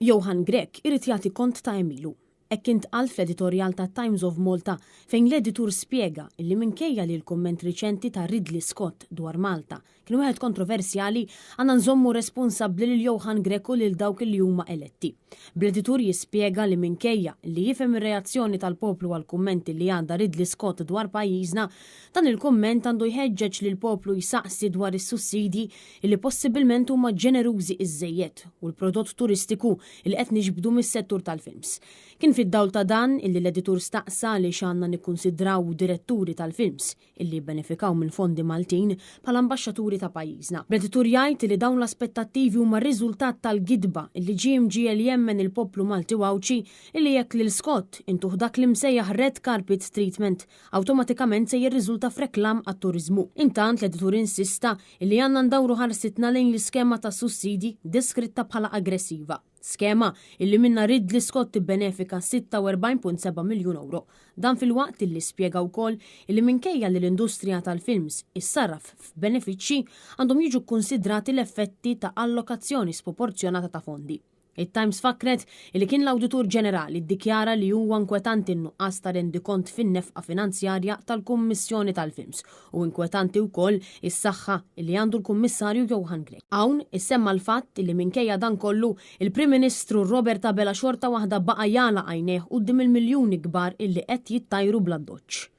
Johan Grek irid jagħti kont ta' emilu. Hekk intqal fl-editorjal ta' Times of Malta fejn l-editur spjega illi minkejja li l-kumment riċenti ta' Ridley Scott dwar Malta kienu wieħed kontroversjali għandna nżommu responsabbli lil Johan Grek u lil dawk li huma eletti. Bl-editur jispjega li minkejja li jifhem ir-reazzjoni tal-poplu għal kummenti li għandha Ridley Scott dwar pajjiżna, dan il-kumment għandu jħeġġeġ lil poplu jsaqsi dwar is-sussidji li possibilment huma ġenerużi iżejjed u l-prodott turistiku li qed niġbdu mis-settur tal-films. Kien fid-dawl ta' dan illi l-editur staqsa li x'għandna nikkunsidraw diretturi tal-films illi benefikaw minn fondi Maltin bħala ambaxxaturi ta' pajjiżna. L-editur jgħid li dawn l-aspettattivi huma r-riżultat tal-gidba illi GMGL jemmen il-poplu Malti wawċi illi jekk lil Scott intuħ dak li msejjaħ red carpet treatment awtomatikament se jirriżulta f'reklam għat-turiżmu. Intant l-editur insista illi għandna ndawru ħarsitna lejn l-iskema ta' sussidi deskritta bħala aggressiva. Skema illi minna Ridley Scott benefika 46.7 miljun euro. Dan fil-waqt illi spjega wkoll illi minkejja li l-industrija tal-films issarraf f'benefiċċji għandhom jiġu konsidrati l-effetti ta' allokazzjoni sproporzjonata ta' fondi. Il-Times fakret illi kien l-Awditur Ġenerali ddikjara li huwa inkwetanti n-nuqqas ta' rendikont fin-nefqa finanzjarja tal-Kummissjoni tal-Films u inkwetanti wkoll is-saħħa illi għandu l-Kummissarju Johan Grek. Hawn issemma l-fatt illi minkejja dan kollu il-Prim Ministru Robert Abela xorta waħda baqa' jala għajnejh quddiem il-miljuni kbar illi qed jittajru bla doċċ.